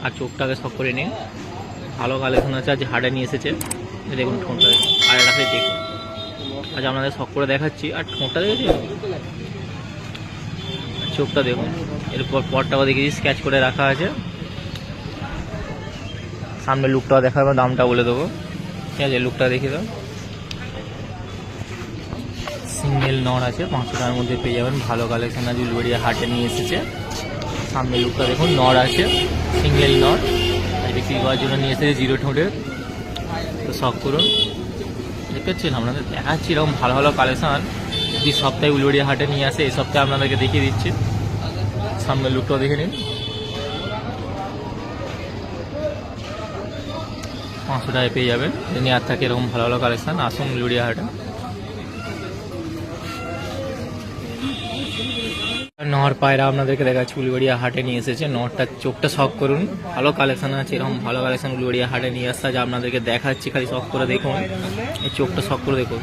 আর চোখটাকে শখ করে নিন। ভালো কালেকশন আছে, আজ হাটে নিয়ে এসেছে। দেখুন ঠোঁটটা আর এটাকে দেখুন, আজ আপনাদের শখ করে দেখাচ্ছি। আর ঠোঁটটা দেখেছি, চোখটা দেখুন। এরপর পরটাও দেখেছি স্কেচ করে রাখা আছে। সামনে লুকটাও দেখাবো, দামটা বলে দেবো, ঠিক আছে? লুকটা দেখিয়ে দাও। সিঙ্গেল নর আছে, 500 টাকার মধ্যে পেয়ে যাবেন। ভালো কালেকশন আছে, উলুবেড়িয়া হাটে নিয়ে এসেছে। সামনে লুকটা দেখুন, নর আছে, সিঙ্গেল নর। আর বিক্রি করার জন্য নিয়ে এসেছে জিরো ঠোঁটের। তো শখ করুন, দেখতে পাচ্ছেন আপনাদের দেখাচ্ছি এরকম ভালো ভালো কালেকশন। এই সপ্তাহে উলুবেড়িয়া হাটে নিয়ে আসে, এই সপ্তাহে আপনাদেরকে দেখিয়ে দিচ্ছি। সামনে লুকটাও দেখে নিন। 500 টাকায় পেয়ে যাবেন। নেওয়ার থাকে এরকম ভালো ভালো কালেকশন, আসুন উলুবেড়িয়া হাটে। নর পায়রা আপনাদেরকে দেখাচ্ছি, উলুবেড়িয়া হাটে নিয়ে এসেছে। নরটার চোখটা শখ করুন, ভালো কালেকশন আছে, এরকম ভালো কালেকশন উলুবেড়িয়া হাটে নিয়ে আসা যা আপনাদেরকে দেখাচ্ছি। খালি শখ করে দেখুন, এই চোখটা শখ করে দেখুন।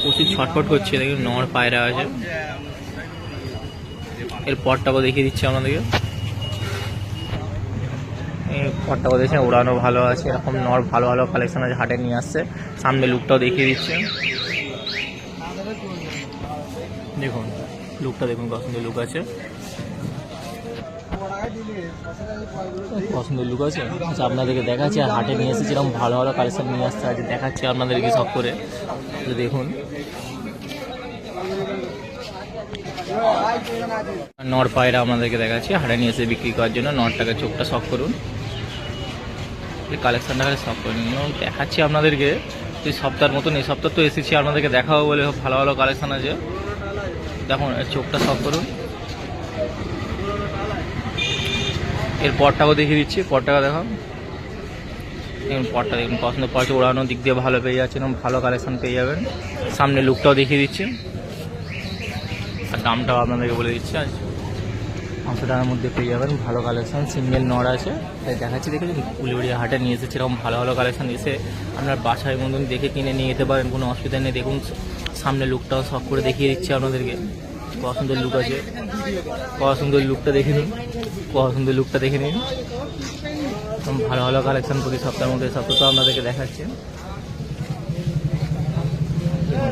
প্রচুর ছটফট করছে, দেখুন নর পায়রা আছে। এর পরটাও দেখিয়ে দিচ্ছি আপনাদেরকে। পরটাও দেখছেন, উড়ানো ভালো আছে, এরকম নর ভালো ভালো কালেকশন আছে, হাটে নিয়ে আসছে। সামনে লুকটাও দেখিয়ে দিচ্ছে, দেখুন লুকটা দেখুন, পছন্দের লুক আছে, পছন্দের লুক আছে। আচ্ছা আপনাদেরকে দেখাচ্ছি, আর হাটে নিয়ে এসেছি এরকম ভালো ভালো কালেকশন নিয়ে আসছে আজ দেখাচ্ছি আপনাদেরকে শখ করে। দেখুন নর পায়রা আপনাদেরকে দেখাচ্ছি, হাটে নিয়ে এসে বিক্রি করার জন্য। নরটাকে চোখটা শখ করুন, এই কালেকশনটা শখ করুন, দেখাচ্ছি আপনাদেরকে। এই সপ্তাহের মতন এই সপ্তাহ তো এসেছি আপনাদেরকে দেখাবো বলে, ভালো ভালো কালেকশন আছে। দেখুন চোখটা শখ করুন। এর পরটাও দেখিয়ে দিচ্ছি, পরটাও দেখাও। দেখুন পরটা দেখুন, পছন্দ পড়ছে, ওড়ানোর দিক দিয়ে ভালো পেয়ে যাচ্ছে, এরকম ভালো কালেকশন পেয়ে যাবেন। সামনে লুকটাও দেখিয়ে দিচ্ছি, আর দামটাও আপনাদেরকে বলে দিচ্ছি। আজ 500 টাকার মধ্যে পেয়ে যাবেন ভালো কালেকশন। সিঙ্গেল নর আছে, তাই দেখাচ্ছি। দেখে উলুবেড়িয়া হাটে নিয়ে এসেছে এরকম ভালো ভালো কালেকশন। এসে আপনার বাসায় মতন দেখে কিনে নিয়ে যেতে পারেন, কোনো অসুবিধা নেই। দেখুন সামনে লুকটাও শখ করে দেখিয়ে দিচ্ছি আপনাদেরকে, কত সুন্দর লুক আছে, কত সুন্দর লুকটা দেখে নিন, কত সুন্দর লুকটা দেখে নিন। ভালো ভালো কালেকশন প্রতি সপ্তাহের মধ্যে সপ্তাহ তো আপনাদেরকে দেখাচ্ছে।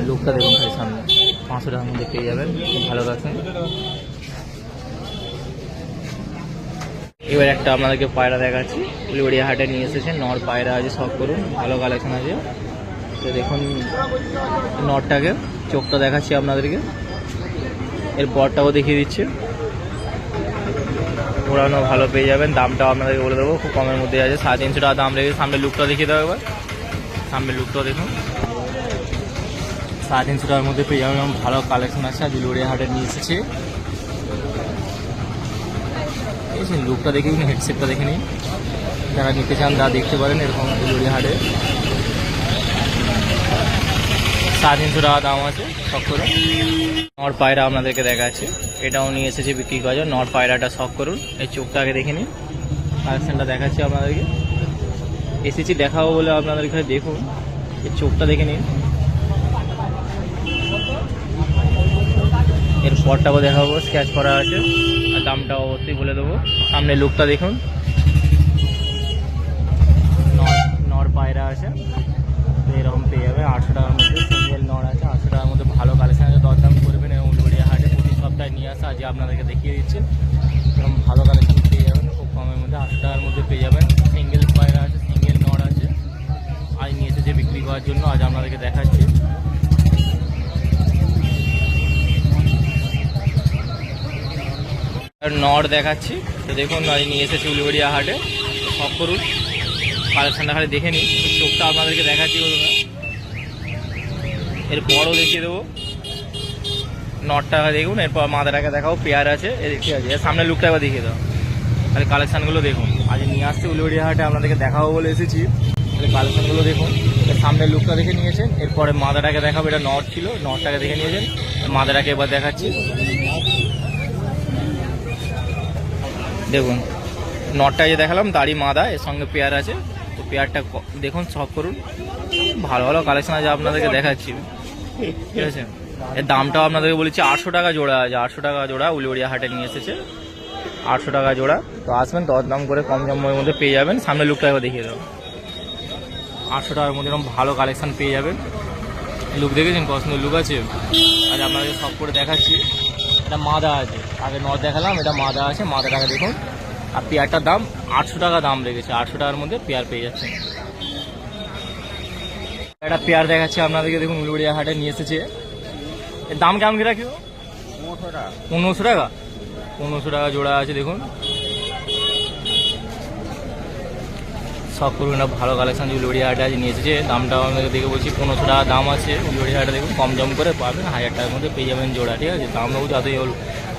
লুকটা দেখুন, খালি সামনে 500 টাকার মধ্যে পেয়ে যাবেন ভালো কালেকশন। এবার একটা আপনাদেরকে পায়রা দেখাচ্ছি, উলুবেড়িয়া হাটে নিয়ে এসেছে। নর পায়রা আছে, শখ করুন, ভালো কালেকশন আছে। তো দেখুন নরটাকে চোখটা দেখাচ্ছি আপনাদেরকে, এর পরটাও দেখিয়ে দিচ্ছে। ওড়ানো ভালো পেয়ে যাবেন, দামটাও আপনাদেরকে বলে দেবো, খুব কমের মধ্যে আছে, 350 টাকা দাম রেখেছে। সামনে লুকটা দেখিয়ে দেবো এবার, সামনে লুকটাও দেখুন। 350 টাকার মধ্যে পেয়ে যাবেন, ভালো কালেকশন আছে, আজ উলুবেড়িয়া হাটে নিয়ে এসেছে। লুকটা দেখে নিন, হেডসেটটা দেখে নিন, যারা নিতে চান তা দেখতে পারেন এরকম উলুবেড়িয়া হাটে। 350 টাকা দাম আছে, শখ করে। নর পায়রা আপনাদেরকে দেখাচ্ছে, এটাও নিয়ে এসেছে বিক্রি করার জন্য। নর পায়রাটা শখ করুন, এই চোখটা আগে দেখে নিন, কালেকশনটা দেখাচ্ছি আপনাদেরকে। এসেছি দেখাবো বলে আপনাদেরকে, দেখুন এই চোখটা দেখে নিন। এর পরটাও দেখাবো, স্কেচ করা আছে, আর দামটা অবশ্যই বলে দেবো। সামনে লুকটা দেখুন, নর পায়রা আছে, এরকম পেয়ে যাবে 800 টাকার মধ্যে। সিঙ্গেল নর আছে, 800 টাকার মধ্যে ভালো কালেকশন আছে, দরদাম করবেন। এবং উলুবেড়িয়া হাটে প্রতি সপ্তাহে নিয়ে আসা আজ আপনাদেরকে দেখিয়ে দিচ্ছে, এরকম ভালো কালেকশন পেয়ে যাবেন খুব কমের মধ্যে। 800 টাকার মধ্যে পেয়ে যাবেন। সিঙ্গেল পায়রা আছে, সিঙ্গেল নর আছে, আজ নিয়ে এসেছে বিক্রি করার জন্য, আজ আপনাদেরকে দেখাচ্ছি। নর দেখাচ্ছি, তো দেখুন আজ নিয়ে এসেছি উলুবেড়িয়া হাটে, শখ করুন, কালেকশনটা খালি দেখে নিন। চোখটা আপনাদেরকে দেখাচ্ছি, বলুন না এর পরও দেখিয়ে দেবো। নটটা দেখুন, এরপর মাথাটাকে দেখাও, পেয়ার আছে, ঠিক আছে। এর সামনে লুকটা একবার দেখিয়ে দাও, তাহলে কালেকশানগুলো দেখুন। আজ নিয়ে আসছে উলুবেড়িয়া হাটে, আপনাদেরকে দেখাবো বলে এসেছি, তাহলে কালেকশানগুলো দেখুন। এর সামনে লুকটা দেখে নিয়েছেন, এরপরে মাথাটাকে দেখাবো, এটা নট ছিল, নটটাকে দেখে নিয়েছেন, মাথাটাকে এবার দেখাচ্ছি। দেখুন নটটা যে দেখালাম, দাড়ি মাদা, এর সঙ্গে পেয়ার আছে, তো পেয়ারটা দেখুন, শখ করুন, ভালো ভালো কালেকশন আছে আপনাদেরকে দেখাচ্ছি, ঠিক আছে। এর দামটাও আপনাদেরকে বলেছি 800 টাকা জোড়া আছে, 800 টাকা জোড়া উলুবেড়িয়া হাটে নিয়ে এসেছে। 800 টাকা জোড়া। তো আসবেন, দরদাম করে কম দামের মধ্যে পেয়ে যাবেন। সামনে লুকটা একবার দেখিয়ে দেবো। 800 টাকার মধ্যে এরকম ভালো কালেকশন পেয়ে যাবেন। লুক দেখেছেন কত সুন্দর লুক আছে। আজ আপনাদের সব করে দেখাচ্ছি। এটা মাদা আছে, আগে নর দেখালাম, এটা মাদা আছে। মাদাটাকে দেখুন। আর পেয়ারটার দাম 800 টাকা দাম রেখেছে। 800 টাকার মধ্যে পেয়ার পেয়ে যাচ্ছেন। একটা পেয়ার দেখাচ্ছি আপনাদেরকে, দেখুন উলুবেড়িয়া হাটে নিয়ে এসেছে। এর দাম কেমন কি রাখি? 1500 টাকা। 1500 টাকা জোড়া আছে দেখুন। সব করুন না, ভালো কালেকশন উলুবেড়িয়া হাটে আজ নিয়ে এসেছে। দামটাও আপনাদের দেখে বলছি, 1500 টাকা দাম আছে। উলুবেড়িয়া হাটে দেখুন কম জম করে পাবেন 1000 টাকার মধ্যে পেয়ে যাবেন জোড়া, ঠিক আছে। দামটাও যতই হল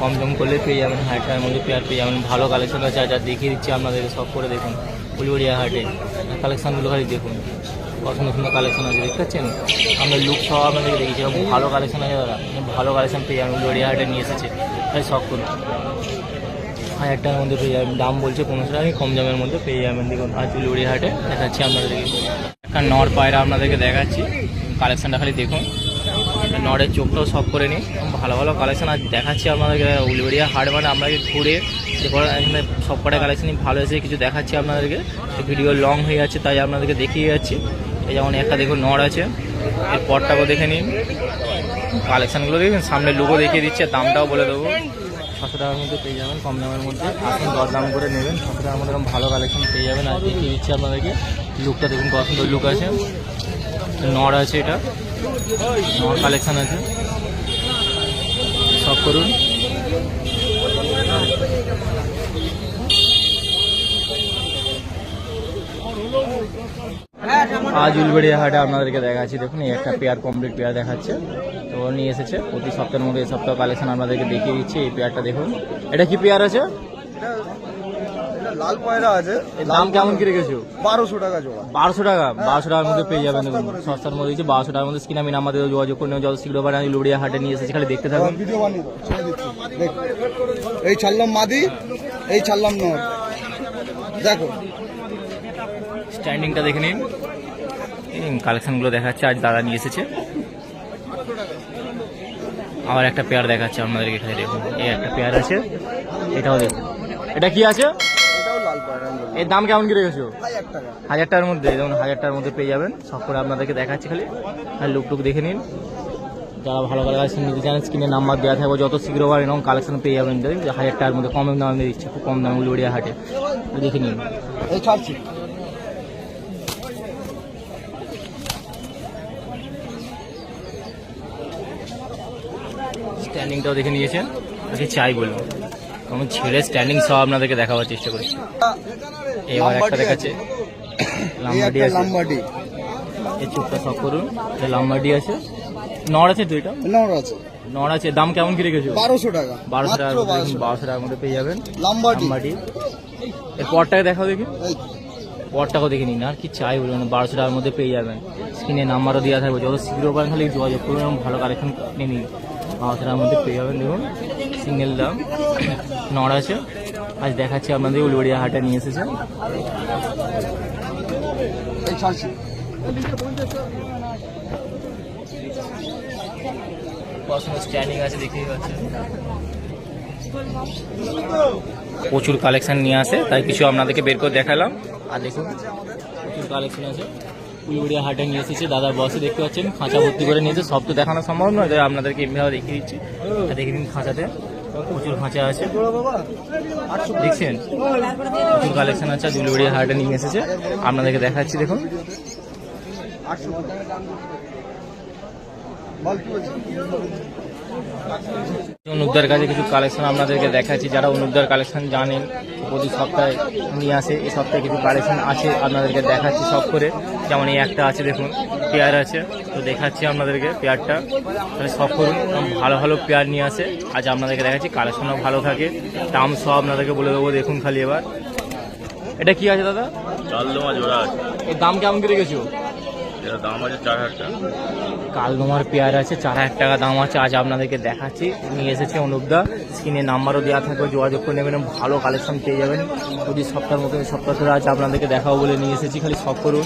কম জম করলে পেয়ে যাবেন 1000 টাকার মধ্যে পেয়ার পেয়ে যাবেন। ভালো কালেকশন আছে, যা দেখিয়ে দিচ্ছি আপনাদেরকে সব করে দেখুন। উলুবেড়িয়া হাটে কালেকশনগুলো খালি দেখুন, কত সুন্দর সুন্দর কালেকশন আছে, দেখতে পাচ্ছেন। আমরা লুক সহ আপনাদেরকে দেখেছি, ভালো কালেকশন আছে দাদা। ভালো কালেকশন পেয়ে যাবেন, উলুবেড়িয়া হাটে নিয়ে এসেছে, তাই সব করুন। 1000 টাকার মধ্যে পেয়ে যাবেন। দাম বলছে 1500 টাকা, কম দামের মধ্যে পেয়ে যাবেন। দেখুন আজ উলুবেড়িয়া হাটে দেখাচ্ছি আপনাদেরকে। একটা নর পায়রা আপনাদেরকে দেখাচ্ছি, কালেকশনটা খালি দেখুন। নরের চোখটাও সব করে নিই, ভালো ভালো কালেকশন আজ দেখাচ্ছি আপনাদেরকে। উলুবেড়িয়া হাট মানে আপনাকে ঘুরে এখানে সব কটা কালেকশনই ভালো এসে কিছু দেখাচ্ছি আপনাদেরকে। ভিডিও লং হয়ে যাচ্ছে, তাই আপনাদেরকে দেখিয়ে যাচ্ছি। এই যেমন একটা দেখুন নর আছে, এর পরটাকেও দেখে নিন, কালেকশনগুলো দেখুন। সামনে লুকও দেখিয়ে দিচ্ছে, দামটাও বলে দেবো। 600 টাকার মধ্যে পেয়ে যাবেন, কম দামের মধ্যে। আসুন দরদাম করে নেবেন। 600 টাকার মধ্যে ভালো কালেকশন পেয়ে যাবেন। আর দেখিয়ে দিচ্ছি আপনাদেরকে, লুকটা দেখুন কত সুন্দর লুক আছে। নর আছে, এটা নর কালেকশন আছে, সব করুন। আজ উলুবেড়িয়া হাটে আপনাদেরকে দেখাচ্ছি, দেখুন এই একটা পেয়ার কমপ্লিট পেয়ার দেখাচ্ছে। তো নিয়ে এসেছে প্রতি সপ্তাহের মধ্যে, এই সপ্তাহ কালেকশন আপনাদেরকে দেখিয়ে দিচ্ছি। এই পেয়ারটা দেখুন, এটা কি পেয়ার আছে? লাল পয়রা আছে। দাম কেমন কি রেখেছো? 1200 টাকা জোড়া। 1200 টাকা। 1200 টাকার মধ্যে পেয়ে যাবেন, দেখুন সস্তার মধ্যে দিচ্ছে। 1200 টাকার মধ্যে স্ক্রিন আমি আমাদের যোগাযোগ করে নেব, যত শীঘ্র পারেন। আমি উলুবেড়িয়া হাটে নিয়ে এসেছি, খালি দেখতে থাকুন। ভিডিও বানিয়ে দাও, ছেড়ে দিচ্ছি। দেখ, এই ছাড়লাম মাদি, এই ছাড়লাম নর, দেখো স্ট্যান্ডিংটা দেখে নিন। কালেকশনগুলো দেখাচ্ছে আজ দাদা নিয়ে এসেছে। আবার একটা পেয়ার দেখাচ্ছে আপনাদেরকে, এখানে দেখুন এই একটা পেয়ার আছে, এটাও দেখুন। এটা কি আছে? এটাও লাল পয়রা। এর দাম কেমন কি রেখেছো? 1000 টাকা। 1000 টাকার মধ্যে, যেমন 1000 টাকার মধ্যে পেয়ে যাবেন। সব করে আপনাদেরকে দেখাচ্ছি খালি, আর লুক দেখে নিন। যারা ভালো কালেকশন নিতে চান, স্ক্রিনে নাম্বার দেওয়া থাকবে, যত শীঘ্র পারেন এরকম কালেকশন পেয়ে যাবেন। 1000 টাকার মধ্যে কম দামে দিচ্ছে, খুব কম দামে উলুবেড়িয়া হাটে, দেখে নিন। এই ছাড়ছি। স্ট্যান্ডিংটাও দেখে নিয়েছেন, আজকে চাই বলুন। আমি ছেড়ে স্ট্যান্ডিং সব আপনাদেরকে দেখাবার চেষ্টা করছি। এবার একটা দেখাচ্ছে লাম্বাডি আছে, লাম্বাডি। এই চুপটা সব করুন। এটা লাম্বাডি আছে, নর আছে, দুইটা নর আছে। নর আছে। দাম কেমন কি রেখেছো? 1200 টাকা। 1200 টাকার মধ্যে, 1200 টাকার মধ্যে পেয়ে যাবেন লাম্বাডি। লাম্বাডি। এর পরটাকে দেখাও দেখি, এই পরটাকেও দেখে নিন। আর কি চাই বলুন, 1200 টাকার মধ্যে পেয়ে যাবেন। স্ক্রিনে নাম্বারও দেওয়া থাকবে, যত শীঘ্র পারেন খালি যোগাযোগ করুন, ভালো কালেকশন নিয়ে নিন। 1200 টাকার মধ্যে পেয়ে যাবেন, দেখুন সিঙ্গেল দাম। নর আছে, আজ দেখাচ্ছি আপনাদের উলুবেড়িয়া হাটে নিয়ে এসেছে। এই ছাড়ছি। স্ট্যান্ডিং আছে, দেখতেই পাচ্ছেন। প্রচুর কালেকশন নিয়ে আসে, তাই কিছু আপনাদেরকে বের করে দেখালাম। আর দেখুন প্রচুর কালেকশন আছে, উলুবেড়িয়া হাটে নিয়ে এসেছে। দাদার বসে দেখতে পাচ্ছেন, খাঁচা ভর্তি করে নিয়েছে। সব তো দেখানো সম্ভব নয়, তাই আপনাদেরকে এমনিভাবে দেখিয়ে দিচ্ছি। দেখে নিন, খাঁচাতে প্রচুর খাঁচা আছে, দেখছেন প্রচুর কালেকশন আছে। উলুবেড়িয়া হাটে নিয়ে এসেছে, আপনাদেরকে দেখাচ্ছি দেখুন। অনুপদার কাছে কিছু কালেকশন আপনাদেরকে দেখাচ্ছি। যারা অনুপদার কালেকশন জানেন, প্রতি সপ্তাহে নিয়ে আসে, এই সপ্তাহে কিছু কালেকশন আছে আপনাদেরকে দেখাচ্ছি সব করে। যেমন এই একটা আছে দেখুন, পেয়ার আছে, তো দেখাচ্ছি আপনাদেরকে পেয়ারটা। তাহলে সব করুন, ভালো ভালো পেয়ার নিয়ে আসে আজ আপনাদেরকে দেখাচ্ছি। কালেকশনও ভালো থাকে, দাম সব আপনাদেরকে বলে দেবো, দেখুন খালি এবার। এটা কি আছে দাদা? কালদমা জোড়া আছে। এর দাম কেমন কি রেখেছো? এর দাম আছে 4000 টাকা। কালদমার পেয়ার আছে, 4000 টাকা দাম আছে। আজ আপনাদেরকে দেখাচ্ছি, নিয়ে এসেছে অনুপদা। স্ক্রিনে নাম্বারও দেওয়া থাকবে, যোগাযোগ করে নেবেন, ভালো কালেকশন পেয়ে যাবেন। প্রতি সপ্তাহের মতো এই সপ্তাহ ধরে আজ আপনাদেরকে দেখাবো বলে নিয়ে এসেছি, খালি সব করুন।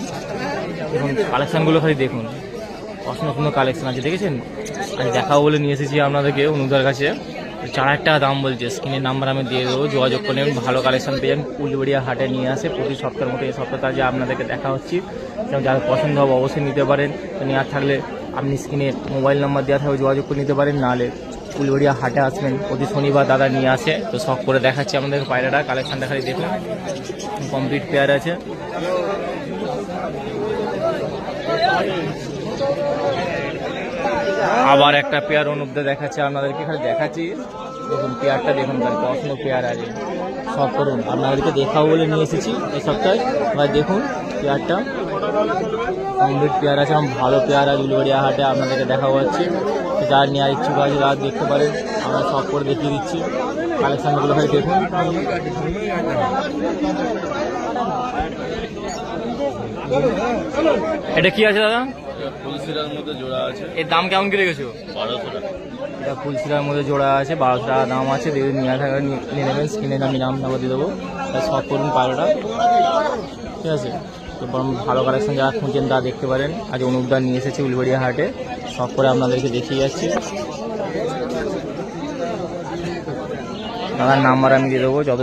দেখুন কালেকশনগুলো খালি দেখুন, অসংখ্য কালেকশন আছে, দেখেছেন। আজ দেখাবো বলে নিয়ে এসেছি আপনাদেরকে অনুপদার কাছে। 4,000 টাকা দাম বলছে। স্ক্রিনের নাম্বার আমি দিয়ে দেবো, যোগাযোগ করে নেবেন। ভালো কালেকশন পেয়ে যাবেন। উলবেড়িয়া হাটে নিয়ে আসে প্রতি সপ্তাহের মতো। এই সপ্তাহটা যে আপনাদেরকে দেখা হচ্ছে, যারা পছন্দ হবে অবশ্যই নিতে পারেন। তো নেওয়ার থাকলে আপনি স্ক্রিনে মোবাইল নাম্বার দেওয়া থাকবে, যোগাযোগ করে নিতে পারেন। নাহলে উলবেড়িয়া হাটে আসবেন, প্রতি শনিবার দাদা নিয়ে আসে। তো শখ করে দেখাচ্ছি আমাদের পায়রাটা, কালেকশন দেখাই দেখুন, কমপ্লিট পেয়ার আছে। আবার একটা পেয়ার অনুপদে দেখাচ্ছে আপনাদেরকে, এখানে দেখাচ্ছি দেখুন পেয়ারটা দেখুন, তার পছন্দ পেয়ার আছে। সব করুন, আপনাদেরকে দেখাবো বলে নিয়ে এসেছি এই সপ্তাহে। এবার দেখুন পেয়ারটা কমপ্লিট পেয়ার আছে, ভালো পেয়ার আছে উলবেড়িয়া হাটে, আপনাদেরকে দেখাবো হচ্ছে। যার নেওয়ার ইচ্ছুক আছে তারা দেখতে পারেন, আমরা সব করে দেখিয়ে দিচ্ছি। কালেকশনগুলো ভাই দেখুন। এটা কি আছে দাদা? ফুলসিরার মধ্যে জোড়া আছে, এর দাম কেমন কি রেখেছো? 1200 টাকা। এটা ফুলসিরার মধ্যে জোড়া আছে, 1200 টাকা দাম আছে। দেখুন নিয়ে থাকা নিয়ে নেবেন, স্ক্রিনে আমি নাম নাম্বার দিয়ে দেবো। তাই সব করুন পায়রাটা, ঠিক আছে। তো বরং ভালো কালেকশন যারা খুঁজছেন তারা দেখতে পারেন। আজ অনুপদা নিয়ে এসেছে উলবেড়িয়া হাটে, সব করে আপনাদেরকে দেখিয়ে যাচ্ছি। দাদার নাম্বার আমি দিয়ে দেবো, যত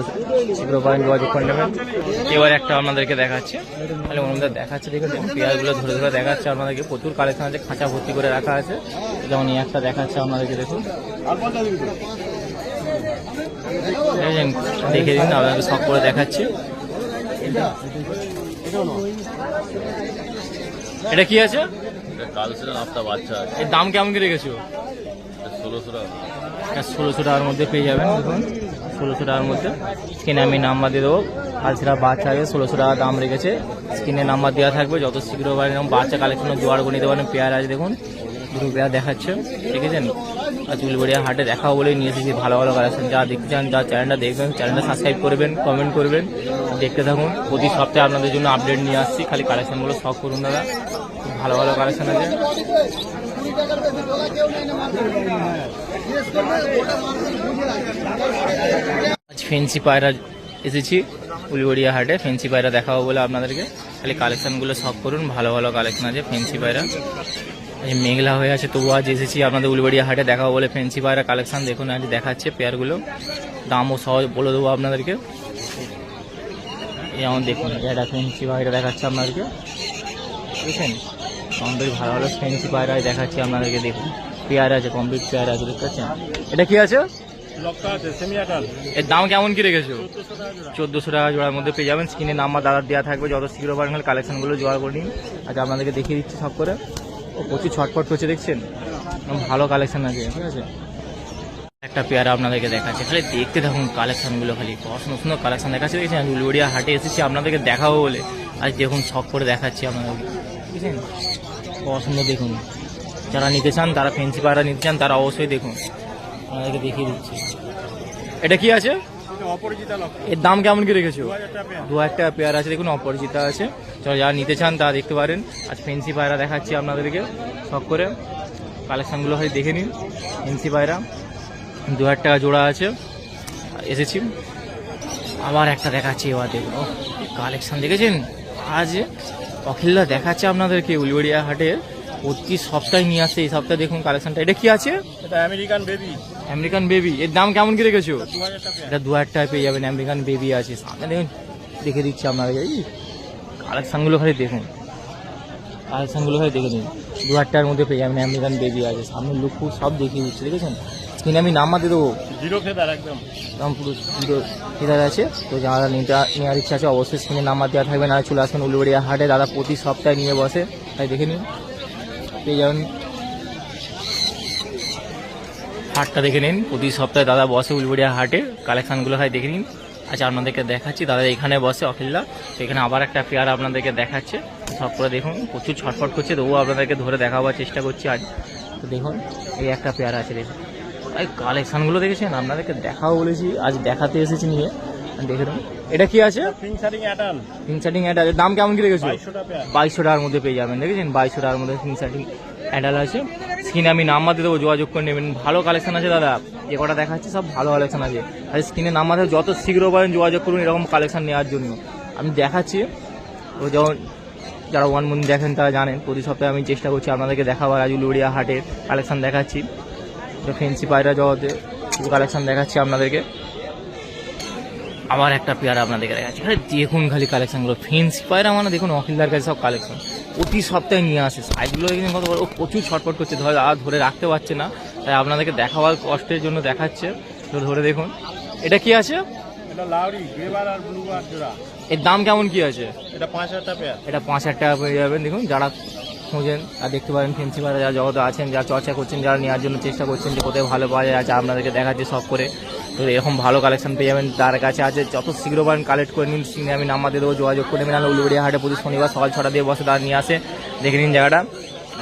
শীঘ্র পারেন যোগাযোগ করে নেবেন। এবার একটা আপনাদেরকে দেখাচ্ছে, তাহলে অনুপদা দেখাচ্ছে, দেখুন পেয়ারগুলো ধরে ধরে দেখাচ্ছে আপনাদেরকে। প্রচুর কালেকশন আছে, খাঁচা ভর্তি করে রাখা আছে। যেমন এই একটা দেখাচ্ছে আপনাদেরকে, দেখুন দেখে দিন, আপনাদেরকে সব করে দেখাচ্ছি। এটা কি আছে? এটা কালসিরার আফতা বাচ্চা আছে, এর দাম কেমন কি রেখেছো? এটা 1600 টাকা। 1600 টাকার মধ্যে পেয়ে যাবেন, দেখুন 1600 টাকার মধ্যে। স্ক্রিনে আমি নাম্বার দিয়ে দেবো, কালসিরা বাচ্চা আছে, 1600 টাকা দাম রেখেছে। স্ক্রিনে নাম্বার দেওয়া থাকবে, যত শীঘ্র পারেন এরকম বাচ্চা কালেকশনের জোগাড় করে নিতে পারেন। পেয়ার আছে দেখুন, দুটো পেয়ার দেখাচ্ছে, দেখেছেন। আর উলবেড়িয়া হাটে দেখাবো বলেই নিয়ে এসেছি ভালো ভালো কালেকশন। যা দেখতে চান, যা চ্যানেলটা দেখবেন, চ্যানেলটা সাবস্ক্রাইব করবেন, কমেন্ট করবেন, দেখতে থাকুন। প্রতি সপ্তাহে আপনাদের জন্য আপডেট নিয়ে আসছি, খালি কালেকশনগুলো শখ করুন দাদা, খুব ভালো ভালো কালেকশন আছে। আজ ফেন্সি পায়রা এসেছি উলবেড়িয়া হাটে, ফেন্সি পায়রা দেখাবো বলে আপনাদেরকে। খালি কালেকশনগুলো সব করুন, ভালো ভালো কালেকশন আছে ফেন্সি পায়রা। মেঘলা হয়ে আছে, তবু আজ এসেছি আপনাদের উলবেড়িয়া হাটে দেখাবো বলে ফেন্সি পায়রা কালেকশন দেখুন। আজ দেখাচ্ছে পেয়ারগুলো, দামও সহজ বলে দেবো আপনাদেরকে। যেমন দেখুন এটা ফেন্সি পায়রা দেখাচ্ছে আপনাদেরকে, বুঝছেন। কমপ্লিট ভালো ভালো ফেন্সি পায়রা দেখাচ্ছি আপনাদেরকে, দেখুন পেয়ার আছে, কমপ্লিট পেয়ার আছে, দেখতে পাচ্ছেন। এটা কি আছে? এর দাম কেমন কি রেখেছো? 1400 টাকা জোড়ার মধ্যে পেয়ে যাবেন। স্ক্রিনে নাম্বার দাদার দেওয়া থাকবে, যত শীঘ্র পারেন কালেকশনগুলো জোগাড় করে নিন। আচ্ছা আপনাদেরকে দেখিয়ে দিচ্ছি সব করে। ও প্রচুর ছটফট করছে, দেখছেন, ভালো কালেকশন আছে, ঠিক আছে। একটা পেয়ারা আপনাদেরকে দেখাচ্ছে, খালি দেখতে থাকুন কালেকশনগুলো, খালি সুন্দর সুন্দর কালেকশন দেখাচ্ছে, দেখছেন। উলবেড়িয়া হাটে এসেছি আপনাদেরকে দেখাবো বলে, আজ দেখুন শখ করে দেখাচ্ছি আপনাদেরকে, বুঝছেন। পছন্দ দেখুন, যারা নিতে চান, তারা ফেন্সি পায়রা নিতে চান, তারা অবশ্যই দেখুন, আপনাদেরকে দেখিয়ে দিচ্ছি। এটা কি আছে? এর দাম কেমন কি রেখেছো? 2000 টাকা পেয়ার আছে, দেখুন অপরিচিতা আছে। চলো যারা নিতে চান তারা দেখতে পারেন। আজ ফেন্সি পায়রা দেখাচ্ছি আপনাদেরকে সব করে, কালেকশনগুলো হয় দেখে নিন। ফেন্সি পায়রা 2000 টাকা জোড়া আছে, এসেছি। আবার একটা দেখাচ্ছি, এবার দেখুন কালেকশন দেখেছেন। আজ অখিলদা দেখাচ্ছে আপনাদেরকে উলবেড়িয়া হাটে, প্রতি সপ্তাহে নিয়ে আসছে, এই সপ্তাহে দেখুন কালেকশনটা। এটা কি আছে? এটা আমেরিকান বেবি। আমেরিকান বেবি, এর দাম কেমন কি রেখেছো? এটা 2000 টাকায় পেয়ে যাবেন। আমেরিকান বেবি আছে, সামনে দেখুন, দেখে দিচ্ছি আপনাদের। এই কালেকশনগুলো খালি দেখুন, কালেকশনগুলো খালি দেখে নিন। 2000 টাকার মধ্যে পেয়ে যাবেন। আমেরিকান বেবি আছে, সামনে লুক ফুক সব দেখিয়ে দিচ্ছি, দেখেছেন। স্ক্রিনে আমি নাম্বার দিয়ে দেবো, জিরো ফেদার একদম পুরো জিরো ফেদার আছে। তো যারা নেওয়ার ইচ্ছা আছে অবশ্যই স্ক্রিনে নাম্বার দেওয়া থাকবে, না চলে আসবেন উলবেড়িয়া হাটে। দাদা প্রতি সপ্তাহে নিয়ে বসে, তাই দেখে নিন, পেয়ে যাবেন। হাটটা দেখে নিন, প্রতি সপ্তাহে দাদা বসে উলবেড়িয়া হাটে, কালেকশনগুলো হয় দেখে নিন। আচ্ছা আপনাদেরকে দেখাচ্ছি, দাদা এখানে বসে অখিলদা, তো এখানে আবার একটা পেয়ার আপনাদেরকে দেখাচ্ছে, সব করে দেখুন। প্রচুর ছটফট করছে, তবুও আপনাদেরকে ধরে দেখাবার চেষ্টা করছি আজ। তো দেখুন এই একটা পেয়ার আছে, দেখুন এই কালেকশনগুলো দেখেছেন, আপনাদেরকে দেখাও বলেছি, আজ দেখাতে এসেছি নিয়ে, দেখুন। এটা কি আছে? ফিনসার্টিং অ্যাডাল, দাম কেমন কি রেখেছো? 2200 টাকার মধ্যে পেয়ে যাবেন, দেখেছেন 2200 টাকার মধ্যে ফিনসার্টিং অ্যাডাল আছে। স্ক্রিনে আমি নাম্বার দিয়ে দেবো, যোগাযোগ করে নেবেন। ভালো কালেকশন আছে দাদা, যে কটা দেখাচ্ছি সব ভালো কালেকশন আছে। আর স্ক্রিনে নাম্বার দিয়ে যত শীঘ্র পারেন যোগাযোগ করুন এরকম কালেকশন নেওয়ার জন্য। আমি দেখাচ্ছি, তো যেমন যারা ওয়ান মন দেখেন তারা জানেন, প্রতি সপ্তাহে আমি চেষ্টা করছি আপনাদেরকে দেখাবার। আজ উলবেড়িয়া হাটের কালেকশন দেখাচ্ছি। তো ফেন্সি পায়রা জগতে কিছু কালেকশন দেখাচ্ছি আপনাদেরকে। আবার একটা পেয়ারা আপনাদেরকে দেখাচ্ছি। আরে দেখুন খালি কালেকশনগুলো, ফেন্সি পায়রা মানে দেখুন অখিলদার কাছে সব কালেকশন প্রতি সপ্তাহে নিয়ে আসে। সাইডগুলো দেখুন কত বড়, ও প্রচুর ছটপট করছে, ধরে রাখতে পারছে না, তাই আপনাদেরকে দেখাবার কষ্টের জন্য দেখাচ্ছে। তো ধরে দেখুন, এটা কি আছে? এটা লাউরি গ্রেবার আর ব্লুবার জোড়া। এর দাম কেমন কি আছে? এটা 5,000 টাকা পেয়ার। এটা 5,000 টাকা পেয়ে যাবেন। দেখুন যারা খোঁজেন আর দেখতে পারেন ফেন্সি পায়রা যারা জগতে আছেন, যারা চর্চা করছেন, যারা নেওয়ার জন্য চেষ্টা করছেন যে কোথায় ভালো পাওয়া যায়, আপনাদেরকে দেখাচ্ছে সব করে। তো এরকম ভালো কালেকশন পেয়ে যাবেন, তার কাছে আছে। যত শীঘ্র পারেন কালেক্ট করে নিন, স্ক্রিনে আমি নাম্বার দিয়ে দেবো, যোগাযোগ করে নেবেন। আর উলুবেড়িয়া হাটে প্রতি শনিবার সকাল 6টা দিয়ে বসে, তারা নিয়ে আসে। দেখে নিন জায়গাটা,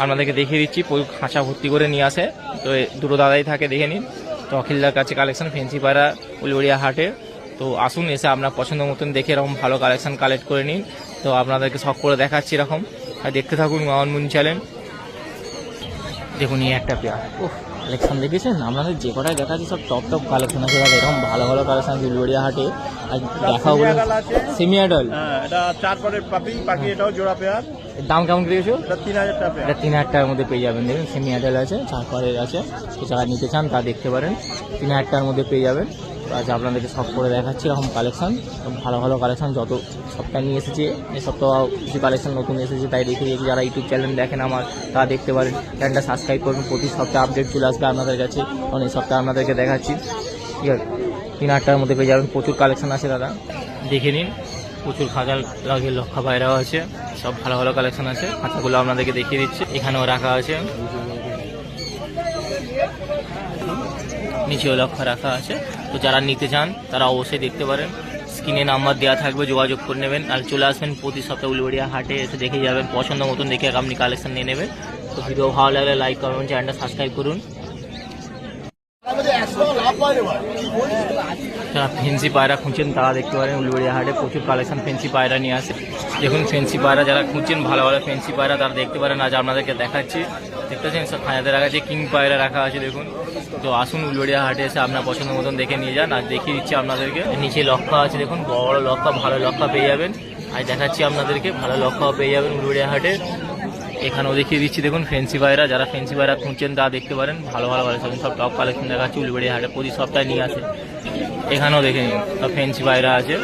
আপনাদেরকে দেখিয়ে দিচ্ছি। খাঁচা ভর্তি করে নিয়ে আসে। তো দুটো দাদাই থাকে, দেখে নিন। তো অখিলদার কাছে কালেকশন ফেন্সি পায়রা উলুবেড়িয়া হাটে। তো আসুন, এসে আপনার পছন্দ মতন দেখে এরকম ভালো কালেকশন কালেক্ট করে নিন। তো আপনাদেরকে সব করে দেখাচ্ছি এরকম, আর দেখতে থাকুন মামুন চ্যানেল। দেখুন এই একটা পেয়ার, ও কালেকশন দেখেছেন আপনাদের যে কটাই দেখাচ্ছি সব টপ কালেকশন আছে। এরকম ভালো ভালো কালেকশন আছে উলুবেড়িয়া হাটে। আর দেখাও বলে সেমি অ্যাডাল্ট, হ্যাঁ এটা 4 পরের পাখি, এটাও জোড়া পেয়ার। এর দাম কেমন দিয়েছো? এটা 3,000 টাকা পেয়ার। এটা 3,000 টাকার মধ্যে পেয়ে যাবেন। দেখুন সেমি অ্যাডাল্ট আছে, 4 পরের আছে। তো যারা নিতে চান তা দেখতে পারেন, 3,000 টাকার মধ্যে পেয়ে যাবেন। তো আজ আপনাদেরকে সব করে দেখাচ্ছি এরকম কালেকশন, ভালো ভালো কালেকশন যত সপ্তাহে নিয়ে এসেছে। এই সপ্তাহ কিছু কালেকশন নতুন এসেছে, তাই দেখে দিয়েছি। যারা ইউটিউব চ্যানেল দেখেন আমার, তারা দেখতে পারেন। চ্যানেলটা সাবস্ক্রাইব করুন, প্রতি সপ্তাহে আপডেট চলে আসবে আপনাদের কাছে। কারণ এই সপ্তাহে আপনাদেরকে দেখাচ্ছি, ঠিক আছে। 3,000 টাকার মধ্যে পেয়ে যাবেন, প্রচুর কালেকশন আছে দাদা, দেখে নিন। প্রচুর খাঁচা লাগে, লক্ষা পায়রাও আছে, সব ভালো ভালো কালেকশন আছে। খাঁচাগুলো আপনাদেরকে দেখিয়ে দিচ্ছি, এখানেও রাখা আছে, নিচেও লক্ষ্য রাখা আছে। তো যারা নিতে চান তারা অবশ্যই দেখতে পারেন, স্ক্রিনে নাম্বার দেওয়া থাকবে, যোগাযোগ করে নেবেন। আর চলে আসবেন প্রতি সপ্তাহে উলুবেড়িয়া হাটে, এসে দেখে যাবেন, পছন্দ মতন দেখে আপনি কালেকশন নিয়ে নেবেন। তো ভিডিও ভালো লাগলে লাইক করুন, চ্যানেলটা সাবস্ক্রাইব করুন। যারা ফেন্সি পায়রা খুঁজছেন তারা দেখতে পারেন উলুবেড়িয়া হাটে প্রচুর কালেকশন ফেন্সি পায়রা নিয়ে আসে। দেখুন ফেন্সি পায়রা যারা খুঁজছেন ভালো ভালো ফেন্সি পায়রা, তারা দেখতে পারেন। আজ আপনাদেরকে দেখাচ্ছি, দেখতে পাচ্ছেন সব খাঁচাতে রাখা আছে, কিং পায়রা রাখা আছে দেখুন। তো আসুন উলুবেড়িয়া হাটে এসে আপনার পছন্দ মতন দেখে নিয়ে যান। আর দেখিয়ে দিচ্ছি আপনাদেরকে, নিচে লক্ষ্য আছে দেখুন, বড় বড় লক্ষ্য, ভালো লক্ষ্য পেয়ে যাবেন। আজ দেখাচ্ছি আপনাদেরকে, ভালো লক্ষ্য পেয়ে যাবেন উলুবেড়িয়া হাটে। এখানেও দেখিয়ে দিচ্ছি দেখুন ফেন্সি পায়রা, যারা ফেন্সি পায়রা খুঁজছেন তা দেখতে পারেন। ভালো ভালো কালেকশন, সব টপ কালেকশন দেখাচ্ছি উলুবেড়িয়া হাটে, প্রতি সপ্তাহে নিয়ে আসে। এখানেও দেখে নিন, সব ফেন্সি পায়রা আছে।